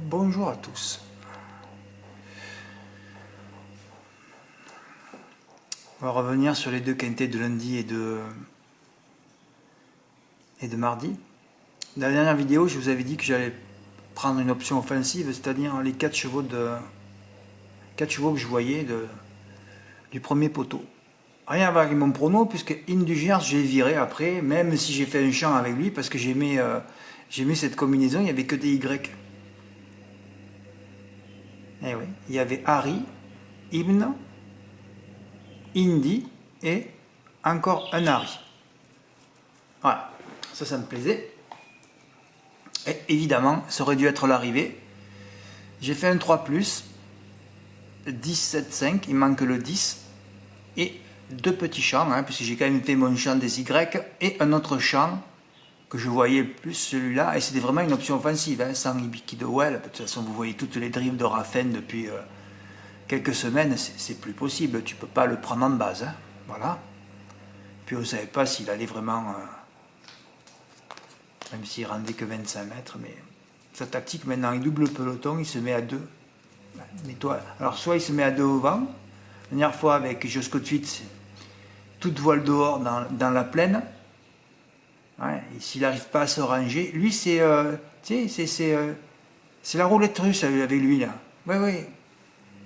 Bonjour à tous. On va revenir sur les deux quintés de lundi et de mardi. Dans la dernière vidéo, je vous avais dit que j'allais prendre une option offensive, c'est-à-dire les 4 chevaux que je voyais du premier poteau. Rien à voir avec mon prono, puisque Indugers, j'ai viré après, même si j'ai fait un champ avec lui, parce que j'aimais cette combinaison, il n'y avait que des Y. Eh oui, il y avait Harry, Ibn, Indy et encore un Harry. Voilà, ça me plaisait. Et évidemment, ça aurait dû être l'arrivée. J'ai fait un 3+, 10, 7, 5, il manque le 10. Et deux petits champs, puisque j'ai quand même fait mon champ des Y, et un autre champ que je voyais le plus, celui-là, et c'était vraiment une option offensive, sans Ibiki de Well. De toute façon, vous voyez toutes les drives de Raffen depuis quelques semaines, c'est plus possible, tu peux pas le prendre en base. Voilà. Puis on ne savait pas s'il allait vraiment, même s'il rendait que 25 mètres, mais sa tactique maintenant, il double le peloton, il se met à 2. Alors soit il se met à 2 au vent, la dernière fois avec Josco Twitz, toute voile dehors dans la plaine, ouais, et s'il n'arrive pas à se ranger, lui c'est la roulette russe avec lui là. Ouais.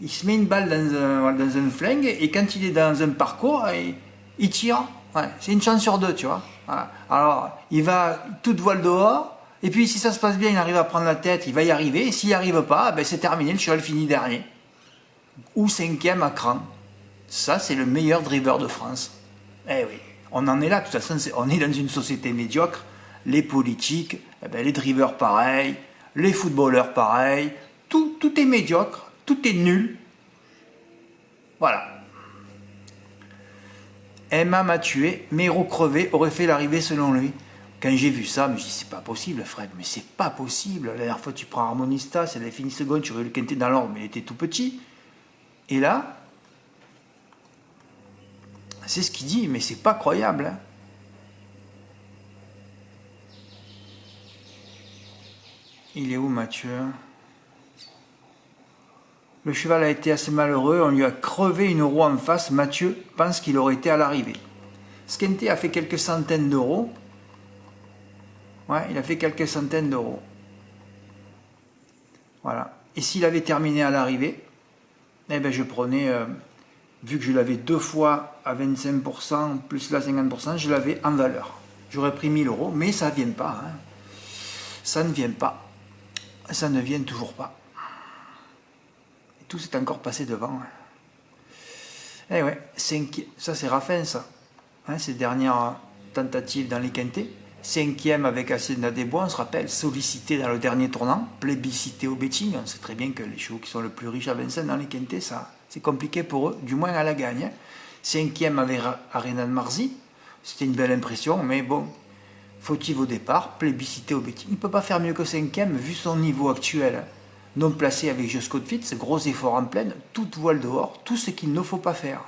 Il se met une balle dans un flingue et quand il est dans un parcours, il tire. Ouais, c'est une chance sur deux, tu vois. Voilà. Alors, il va toute voile dehors, et puis si ça se passe bien, il arrive à prendre la tête, il va y arriver, et s'il n'y arrive pas, ben c'est terminé, le cheval finit dernier. Ou 5e à cran. Ça, c'est le meilleur driver de France. Eh oui, on en est là, de toute façon, on est dans une société médiocre. Les politiques, les drivers pareil, les footballeurs pareil, tout est médiocre, tout est nul. Voilà. Emma m'a tué, mais Héros crevé aurait fait l'arrivée selon lui. Quand j'ai vu ça, je me dis c'est pas possible Fred, mais c'est pas possible. La dernière fois tu prends Harmonista, elle avait fini seconde, tu aurais le quintet dans l'ordre, mais il était tout petit. Et là, c'est ce qu'il dit, mais c'est pas croyable. Il est où Mathieu? Le cheval a été assez malheureux, on lui a crevé une roue en face, Mathieu pense qu'il aurait été à l'arrivée. Skente a fait quelques centaines d'euros. Ouais, il a fait quelques centaines d'euros. Voilà. Et s'il avait terminé à l'arrivée, je prenais, vu que je l'avais 2 fois à 25%, plus là 50%, je l'avais en valeur. J'aurais pris 1000 euros, mais ça ne vient pas. Ça ne vient pas. Ça ne vient toujours pas. Et tout s'est encore passé devant. Eh ouais, ça c'est Raffin, ça. Ces dernières tentatives dans les quintés. 5e avec Ascenda des Bois, on se rappelle, sollicité dans le dernier tournant, plébiscité au betting. On sait très bien que les chevaux qui sont le plus riches à Vincennes dans les quintés, ça, c'est compliqué pour eux, du moins à la gagne. 5e avec Arena de Marzi, c'était une belle impression, mais bon, fautif au départ, plébiscité au betting. Il ne peut pas faire mieux que 5e vu son niveau actuel. Non placé avec Josco de Fit, gros effort en pleine, toute voile dehors, tout ce qu'il ne faut pas faire.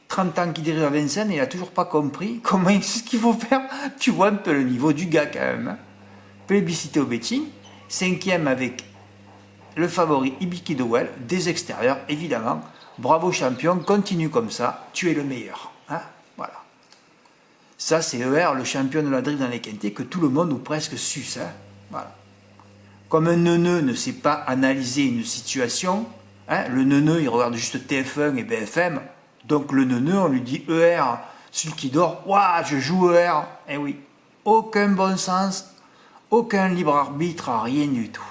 30 ans qu'il dérive à Vincennes et il n'a toujours pas compris comment ce qu'il faut faire. Tu vois un peu le niveau du gars quand même. Plébiscité au betting, 5e avec le favori Ibiki de Well, des extérieurs évidemment. Bravo champion, continue comme ça, tu es le meilleur. Voilà. Ça c'est ER, le champion de la drift dans les quintés, que tout le monde ou presque suce. Voilà. Comme un neuneu ne sait pas analyser une situation, le neuneu il regarde juste TF1 et BFM. Donc le neuneu, on lui dit ER, celui qui dort, waouh, je joue ER. Eh oui, aucun bon sens, aucun libre arbitre, rien du tout.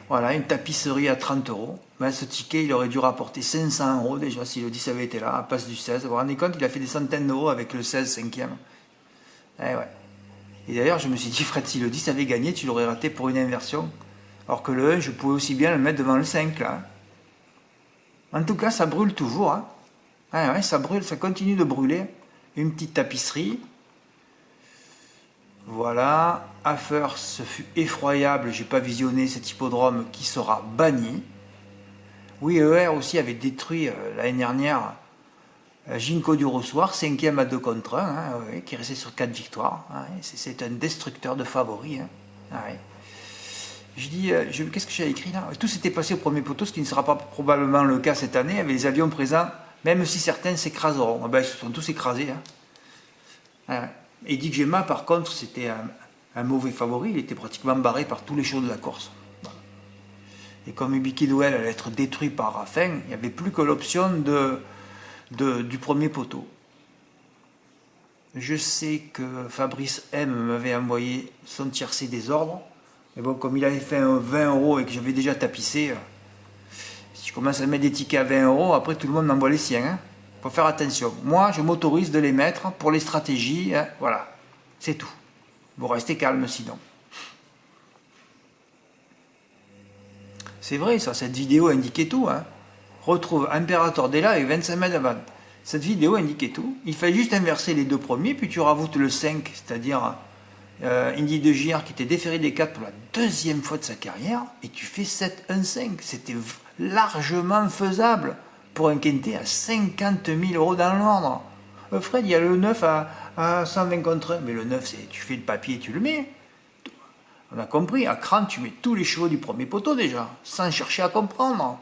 Voilà, une tapisserie à 30 euros. Ce ticket, il aurait dû rapporter 500 euros déjà si le 10 avait été là, à place du 16. Vous vous rendez compte, il a fait des centaines d'euros avec le 16 5e. Eh ouais. Et d'ailleurs, je me suis dit, Fred, si le 10 avait gagné, tu l'aurais raté pour une inversion. Alors que le 1, je pouvais aussi bien le mettre devant le 5, là. En tout cas, ça brûle toujours. Ouais, ça brûle, ça continue de brûler. Une petite tapisserie. Voilà. Affer, ce fut effroyable. J'ai pas visionné cet hippodrome qui sera banni. Oui, ER aussi avait détruit l'année dernière Ginko du Roussoir, 5e à 2 contre 1, hein, ouais, qui est resté sur 4 victoires. Hein, c'est un destructeur de favoris. Hein, ouais. Je dis, qu'est-ce que j'ai écrit là? Tout s'était passé au premier poteau, ce qui ne sera pas probablement le cas cette année, avec les avions présents, même si certains s'écraseront. Ben, ils se sont tous écrasés. Hein. Et Dick Gemma, par contre, c'était un mauvais favori, il était pratiquement barré par tous les chevaux de la course. Et comme Ibiki Duel allait être détruit par Raffin, il n'y avait plus que l'option du premier poteau. Je sais que Fabrice M m'avait envoyé son tiercé des ordres. Mais bon, comme il avait fait un 20 € et que j'avais déjà tapissé, si je commence à mettre des tickets à 20 €, après tout le monde m'envoie les siens. Hein. Faut faire attention. Moi, je m'autorise de les mettre pour les stratégies. Hein. Voilà, c'est tout. Vous restez calme sinon. C'est vrai, ça, cette vidéo indiquait tout. Hein. Retrouve Imperator Della avec 25 mètres avant. Cette vidéo indiquait tout. Il fallait juste inverser les deux premiers, puis tu rajoutes le 5, c'est-à-dire Indy de Gir qui était déféré des 4 pour la deuxième fois de sa carrière, et tu fais 7-1-5. C'était largement faisable pour un quintet à 50 000 € dans l'ordre. Fred, il y a le 9 à 120 contre 1, mais le 9, tu fais le papier et tu le mets. On a compris, à Cran, tu mets tous les chevaux du premier poteau déjà, sans chercher à comprendre.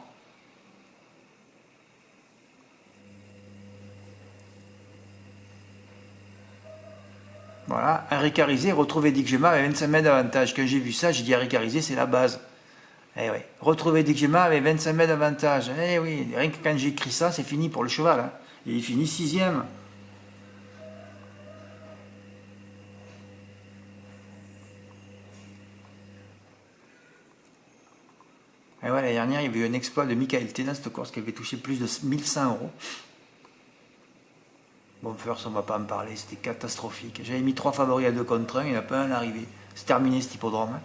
Voilà, Henri Carizé, retrouver Dick Gemma avec 25 mètres d'avantage. Quand j'ai vu ça, j'ai dit Henri Carizé, c'est la base. Eh oui, retrouver Dick Gemma avec 25 mètres d'avantage. Eh oui, rien que quand j'ai écrit ça, c'est fini pour le cheval. Hein. Et il finit 6e. Et ouais, l'année dernière, il y avait eu un exploit de Michael T dans cette course qui avait touché plus de 1100 €. Bon, first, on ne va pas en parler, c'était catastrophique. J'avais mis 3 favoris à 2 contre 1, il n'y en a pas un arrivé. C'est terminé cet hippodrome. Hein.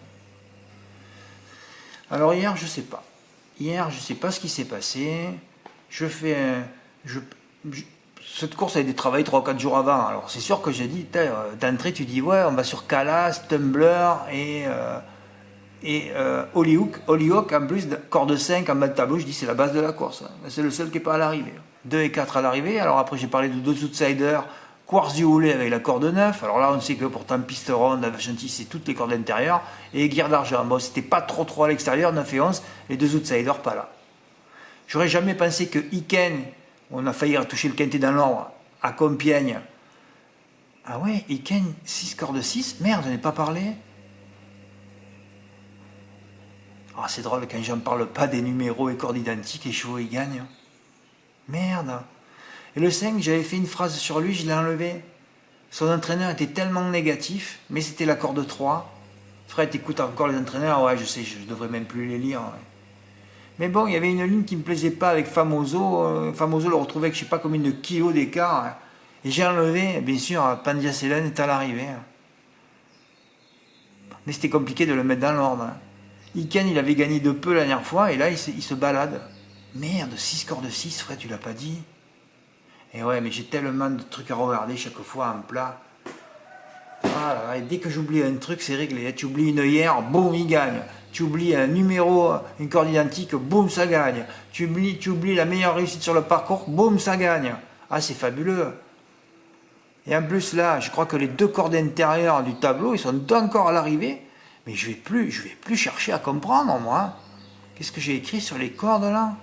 Alors hier, je ne sais pas. Hier, je ne sais pas ce qui s'est passé. Je fais cette course a été travaillée 3-4 jours avant. Alors c'est sûr que j'ai dit, d'entrée, tu dis, ouais, on va sur Calas, Tumbler et Hollyhock en plus, corde 5 en bas de tableau. Je dis, c'est la base de la course. Hein. C'est le seul qui n'est pas à l'arrivée. 2 et 4 à l'arrivée. Alors après, j'ai parlé de 2 outsiders. Quartz du Houlet avec la corde 9. Alors là, on sait que pourtant, piste ronde, Avachanti, c'est toutes les cordes intérieures. Et Guerre d'Argent. Bon, c'était pas trop à l'extérieur, 9 et 11. Les 2 outsiders, pas là. J'aurais jamais pensé que Iken, on a failli toucher le quintet dans l'ordre, à Compiègne. Ah ouais, Iken, 6 cordes 6. Merde, j'en ai pas parlé. Ah, c'est drôle, quand j'en parle pas des numéros et cordes identiques, les chevaux, ils gagnent. Merde. Et le 5, j'avais fait une phrase sur lui, je l'ai enlevé. Son entraîneur était tellement négatif, mais c'était la corde 3. Fred, écoute encore les entraîneurs, ouais, je sais, je devrais même plus les lire. Ouais. Mais bon, il y avait une ligne qui me plaisait pas avec Famoso. Famoso le retrouvait avec je sais pas combien de kilos d'écart. Hein. Et j'ai enlevé, bien sûr, Pandia Céline est à l'arrivée. Hein. Mais c'était compliqué de le mettre dans l'ordre. Hein. Iken, il avait gagné de peu la dernière fois, et là, il se balade. Merde, 6 cordes 6, Fred, tu l'as pas dit. Et ouais, mais j'ai tellement de trucs à regarder chaque fois en plat. Ah là là, et dès que j'oublie un truc, c'est réglé. Tu oublies une œillère, boum, il gagne. Tu oublies un numéro, une corde identique, boum, ça gagne. Tu oublies la meilleure réussite sur le parcours, boum, ça gagne. Ah, c'est fabuleux. Et en plus, là, je crois que les 2 cordes intérieures du tableau, ils sont encore à l'arrivée. Mais je vais plus chercher à comprendre, moi. Qu'est-ce que j'ai écrit sur les cordes, là?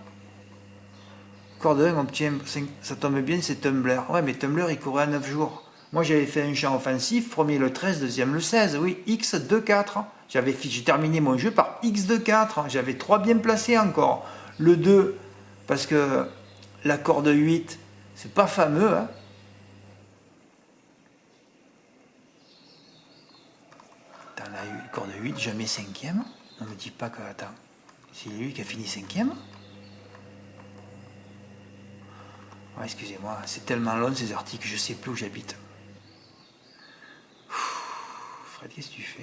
Corde 1, on obtient, ça tombe bien, c'est Tumbler. Ouais, mais Tumbler, il courait à 9 jours. Moi, j'avais fait un champ offensif, premier le 13, deuxième le 16. Oui, X 2-4. J'ai terminé mon jeu par X 2-4. J'avais 3 bien placés encore. Le 2, parce que la corde 8, c'est pas fameux. Hein. T'en as eu le corde 8, jamais 5e. On me dit pas que, attends, c'est lui qui a fini 5e. Oh, excusez-moi, c'est tellement long ces articles, je sais plus où j'habite. Fred, qu'est-ce que tu fais?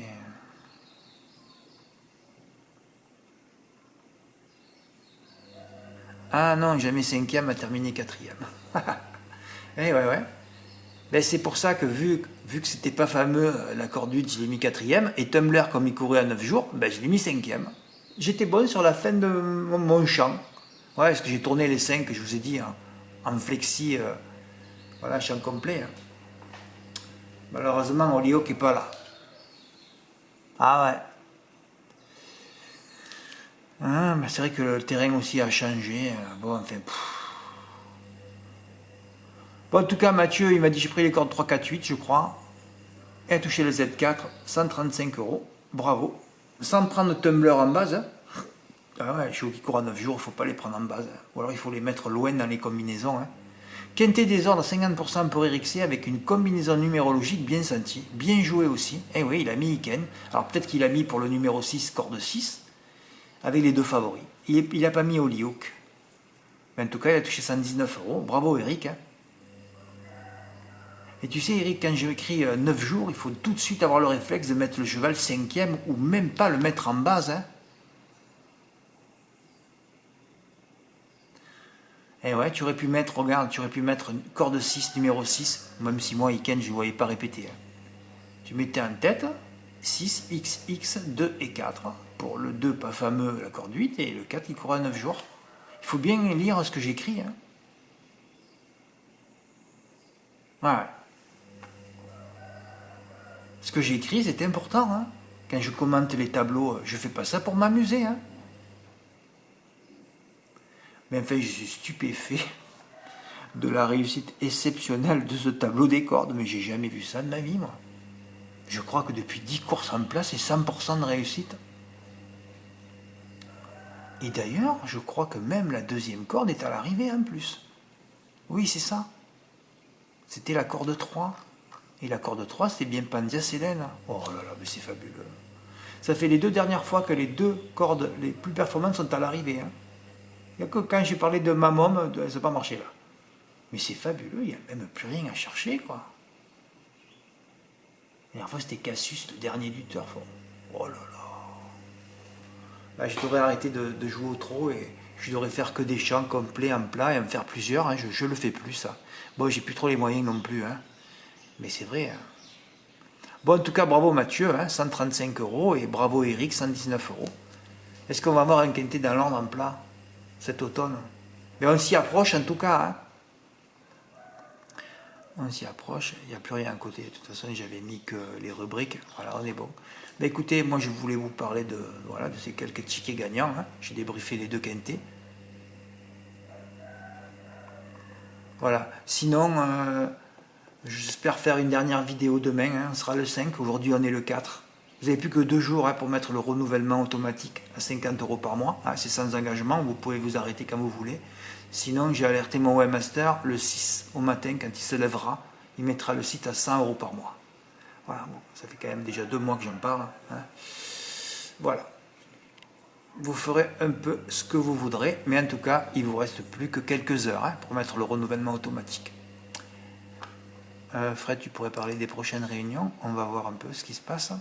Ah non, jamais 5e, a terminé 4e. Eh ouais. Ben, c'est pour ça que vu que c'était pas fameux, la corde 8, je l'ai mis 4e, et Tumbler, comme il courait à 9 jours, ben, je l'ai mis 5e. J'étais bon sur la fin de mon champ. Ouais, parce que j'ai tourné les 5 que je vous ai dit, hein, en flexi Voilà, champ complet. Hein. Malheureusement, Holyoke n'est pas là. Ah ouais. Ah, c'est vrai que le terrain aussi a changé. Bon, enfin. Bon, en tout cas, Mathieu, il m'a dit j'ai pris les cordes 3, 4, 8, je crois. Et a touché le Z4, 135 euros. Bravo. Sans prendre de tumbler en base. Hein. Ah ouais, les chevaux qui courent à 9 jours, il ne faut pas les prendre en base. Hein. Ou alors il faut les mettre loin dans les combinaisons. Hein. Quintet désordre 50% pour Eric C avec une combinaison numérologique bien sentie. Bien joué aussi. Eh oui, il a mis Iken. Alors peut-être qu'il a mis pour le numéro 6, corde 6. Avec les deux favoris. Il n'a pas mis Holyoke. Mais en tout cas, il a touché 119 euros. Bravo Eric. Hein. Et tu sais Eric, quand j'ai écrit 9 jours, il faut tout de suite avoir le réflexe de mettre le cheval 5e ou même pas le mettre en base. Hein. Et ouais, tu aurais pu mettre, regarde, tu aurais pu mettre une corde 6, numéro 6, même si moi, Iken, je ne voyais pas répéter. Hein. Tu mettais en tête 6, XX, 2 et 4. Pour le 2, pas fameux, la corde 8, et le 4, il court à 9 jours. Il faut bien lire ce que j'écris. Hein. Ouais. Ce que j'ai écrit, c'est important. Hein. Quand je commente les tableaux, je ne fais pas ça pour m'amuser. Hein. Mais enfin, je suis stupéfait de la réussite exceptionnelle de ce tableau des cordes. Mais j'ai jamais vu ça de ma vie, moi. Je crois que depuis 10 courses en place, c'est 100% de réussite. Et d'ailleurs, je crois que même la deuxième corde est à l'arrivée en plus. Oui, c'est ça. C'était la corde 3. Et la corde 3, c'était bien Pandia Célène. Oh là là, mais c'est fabuleux. Ça fait les 2 dernières fois que les 2 cordes les plus performantes sont à l'arrivée. Hein. Il n'y a que quand j'ai parlé de Mamom, ça n'a pas marché là. Mais c'est fabuleux, il n'y a même plus rien à chercher, quoi. La dernière fois, c'était Cassius, le dernier du turf. Oh là là. Là, je devrais arrêter de jouer au trot et je devrais faire que des champs complets en plat et en faire plusieurs. Hein. Je le fais plus, ça. Bon, j'ai plus trop les moyens non plus. Hein. Mais c'est vrai. Hein. Bon, en tout cas, bravo Mathieu, hein, 135 euros. Et bravo Eric, 119 euros. Est-ce qu'on va avoir un quintet dans l'ordre en plat cet automne? Mais on s'y approche en tout cas. Hein. On s'y approche, il n'y a plus rien à côté. De toute façon, j'avais mis que les rubriques. Voilà, on est bon. Mais écoutez, moi, je voulais vous parler de ces quelques tickets gagnants. Hein. J'ai débriefé les 2 quintés. Voilà. Sinon, j'espère faire une dernière vidéo demain. Hein. Ce sera le 5. Aujourd'hui, on est le 4. Vous n'avez plus que 2 jours hein, pour mettre le renouvellement automatique à 50 euros par mois. Ah, c'est sans engagement. Vous pouvez vous arrêter quand vous voulez. Sinon, j'ai alerté mon webmaster le 6 au matin, quand il se lèvera, il mettra le site à 100 euros par mois. Voilà, bon, ça fait quand même déjà 2 mois que j'en parle. Hein. Voilà. Vous ferez un peu ce que vous voudrez, mais en tout cas, il ne vous reste plus que quelques heures hein, pour mettre le renouvellement automatique. Fred, tu pourrais parler des prochaines réunions. On va voir un peu ce qui se passe.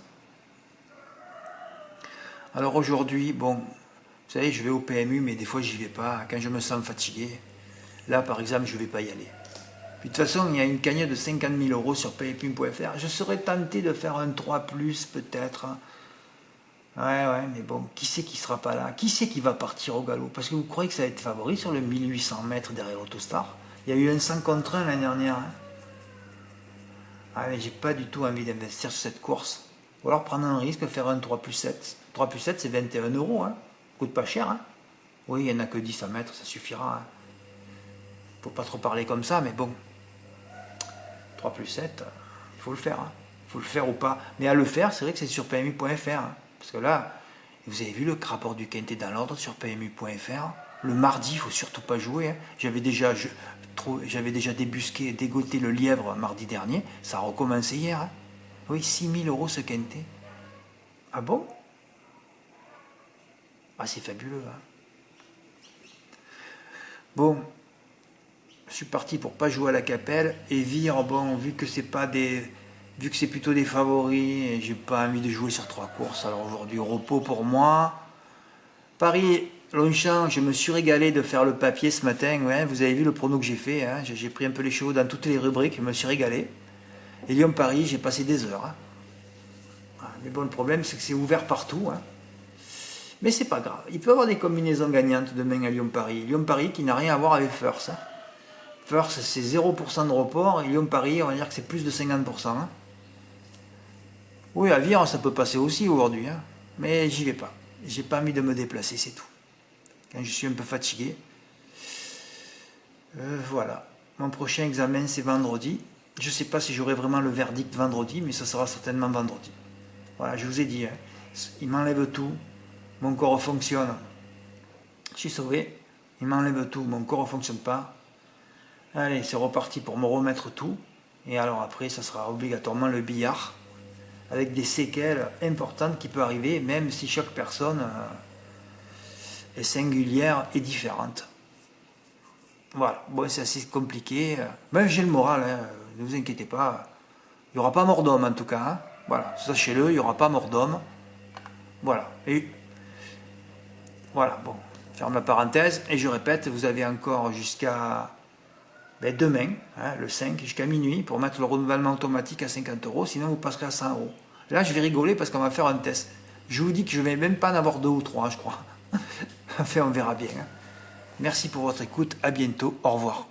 Alors aujourd'hui, bon... Vous savez, je vais au PMU, mais des fois, j'y vais pas. Quand je me sens fatigué, là, par exemple, je ne vais pas y aller. Puis, de toute façon, il y a une cagnotte de 50 000 euros sur paypim.fr. Je serais tenté de faire un 3+, peut-être. Ouais, mais bon, qui c'est qui sera pas là? Qui c'est qui va partir au galop? Parce que vous croyez que ça va être favori sur le 1800 mètres derrière Autostar? Il y a eu un 100 contre 1 l'année dernière. Hein. Ah, mais j'ai pas du tout envie d'investir sur cette course. Ou alors prendre un risque, faire un 3+7. 3+7, c'est 21 euros, hein. Coûte pas cher, hein. Oui, il n'y en a que 10 à mettre, ça suffira. Hein. Faut pas trop parler comme ça, mais bon. 3+7, il faut le faire. Hein. Il faut le faire ou pas. Mais à le faire, c'est vrai que c'est sur PMU.fr. Hein. Parce que là, vous avez vu le rapport du quintet dans l'ordre sur PMU.fr. Le mardi, il ne faut surtout pas jouer. Hein. J'avais déjà dégoté le lièvre mardi dernier. Ça a recommencé hier. Hein. Oui, 6 000 euros ce quintet. Ah bon? Ah, c'est fabuleux. Hein. Bon, je suis parti pour pas jouer à la Capelle. Et Vire, bon, vu que c'est plutôt des favoris, et j'ai pas envie de jouer sur 3 courses. Alors aujourd'hui, repos pour moi. Paris, Longchamp, je me suis régalé de faire le papier ce matin. Ouais, vous avez vu le prono que j'ai fait. Hein. J'ai pris un peu les chevaux dans toutes les rubriques. Je me suis régalé. Et Lyon-Paris, j'ai passé des heures. Hein. Mais bon, le problème, c'est que c'est ouvert partout. Hein. Mais c'est pas grave. Il peut y avoir des combinaisons gagnantes demain à Lyon-Paris. Lyon-Paris qui n'a rien à voir avec First. Hein. First, c'est 0% de report. Et Lyon-Paris, on va dire que c'est plus de 50%. Hein. Oui, à Vire, ça peut passer aussi aujourd'hui. Hein. Mais j'y vais pas. J'ai pas envie de me déplacer, c'est tout. Quand je suis un peu fatigué. Voilà. Mon prochain examen, c'est vendredi. Je ne sais pas si j'aurai vraiment le verdict vendredi, mais ça sera certainement vendredi. Voilà, je vous ai dit, hein, il m'enlève tout, mon corps fonctionne. Je suis sauvé, il m'enlève tout, mon corps ne fonctionne pas. Allez, c'est reparti pour me remettre tout. Et alors après, ça sera obligatoirement le billard, avec des séquelles importantes qui peuvent arriver, même si chaque personne est singulière et différente. Voilà, bon, c'est assez compliqué. Même j'ai le moral, hein, ne vous inquiétez pas. Il n'y aura pas mort d'homme en tout cas. Hein. Voilà, sachez-le, il n'y aura pas mort d'homme. Voilà, et voilà, bon, ferme la parenthèse. Et je répète, vous avez encore jusqu'à demain, hein, le 5, jusqu'à minuit, pour mettre le renouvellement automatique à 50 €, sinon vous passerez à 100 €. Là, je vais rigoler parce qu'on va faire un test. Je vous dis que je ne vais même pas en avoir 2 ou 3, je crois. Enfin, on verra bien. Hein. Merci pour votre écoute, à bientôt, au revoir.